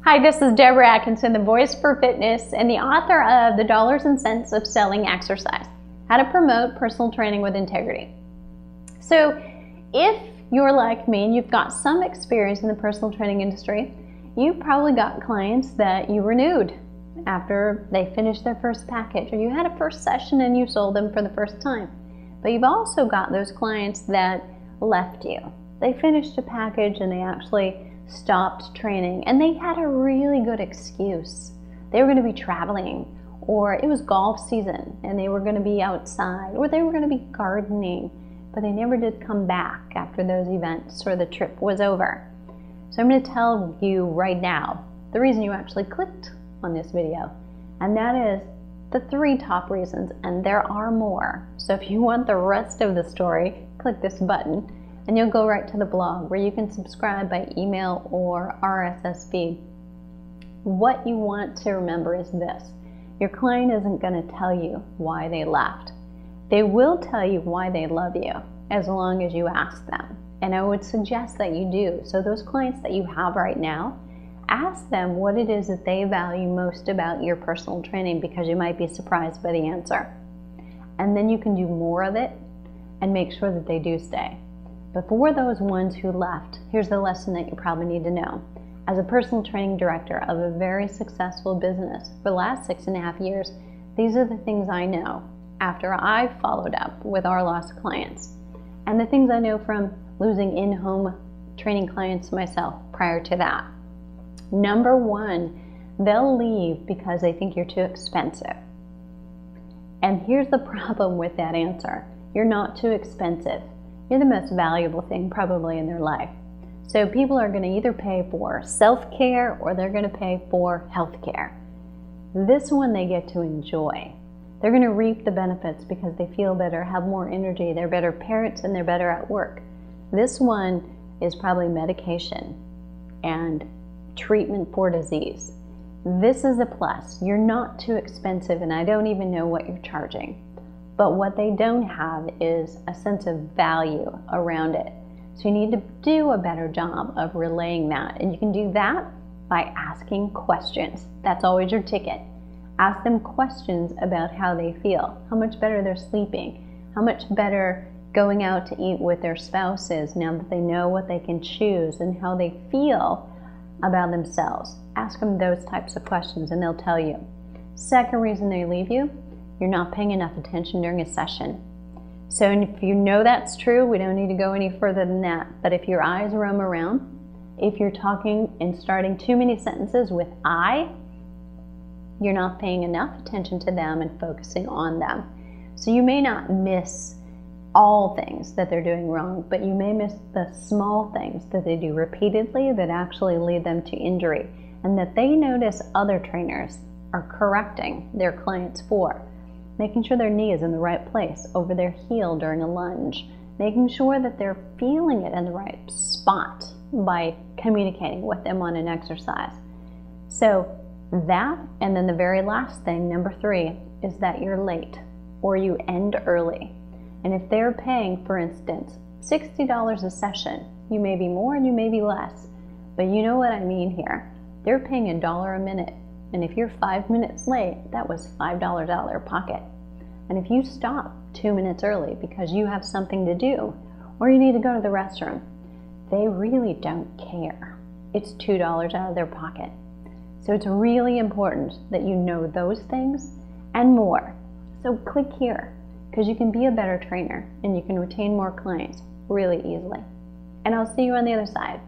Hi, this is Deborah Atkinson, the voice for fitness and the author of The Dollars and Cents of Selling Exercise, How to Promote Personal Training with Integrity. So if you're like me and you've got some experience in the personal training industry, you've probably got clients that you renewed after they finished their first package, or you had a first session and you sold them for the first time. But you've also got those clients that left you. They finished a package and they actually stopped training, and they had a really good excuse. They were going to be traveling, or it was golf season and they were going to be outside, or they were going to be gardening, but they never did come back after those events or the trip was over. So I'm going to tell you right now the reason you actually clicked on this video, and that is the 3 top reasons, and there are more. So if you want the rest of the story, click this button and you'll go right to the blog where you can subscribe by email or RSS feed. What you want to remember is this: your client isn't going to tell you why they left. They will tell you why they love you as long as you ask them. And I would suggest that you do. So those clients that you have right now, ask them what it is that they value most about your personal training, because you might be surprised by the answer. And then you can do more of it and make sure that they do stay. But for those ones who left, here's the lesson that you probably need to know. As a personal training director of a very successful business for the last 6.5 years, these are the things I know after I followed up with our lost clients, and the things I know from losing in-home training clients myself prior to that. Number 1, they'll leave because they think you're too expensive. And here's the problem with that answer: you're not too expensive. You're the most valuable thing probably in their life. So people are going to either pay for self-care or they're going to pay for health-care. This one they get to enjoy. They're going to reap the benefits because they feel better, have more energy, they're better parents, and they're better at work. This one is probably medication and treatment for disease. This is a plus. You're not too expensive, and I don't even know what you're charging. But what they don't have is a sense of value around it. So you need to do a better job of relaying that. And you can do that by asking questions. That's always your ticket. Ask them questions about how they feel, how much better they're sleeping, how much better going out to eat with their spouse is now that they know what they can choose, and how they feel about themselves. Ask them those types of questions and they'll tell you. Second reason they leave you: you're not paying enough attention during a session. So if you know that's true, we don't need to go any further than that. But if your eyes roam around, if you're talking and starting too many sentences with I, you're not paying enough attention to them and focusing on them. So you may not miss all things that they're doing wrong, but you may miss the small things that they do repeatedly that actually lead them to injury, and that they notice other trainers are correcting their clients for. Making sure their knee is in the right place over their heel during a lunge, making sure that they're feeling it in the right spot by communicating with them on an exercise. So that, and then the very last thing, number 3, is that you're late or you end early. And if they're paying, for instance, $60 a session, you may be more and you may be less, but you know what I mean here. They're paying $1 a minute. And if you're 5 minutes late, that was $5 out of their pocket. And if you stop 2 minutes early because you have something to do, or you need to go to the restroom, they really don't care. It's $2 out of their pocket. So it's really important that you know those things and more. So click here, because you can be a better trainer and you can retain more clients really easily. And I'll see you on the other side.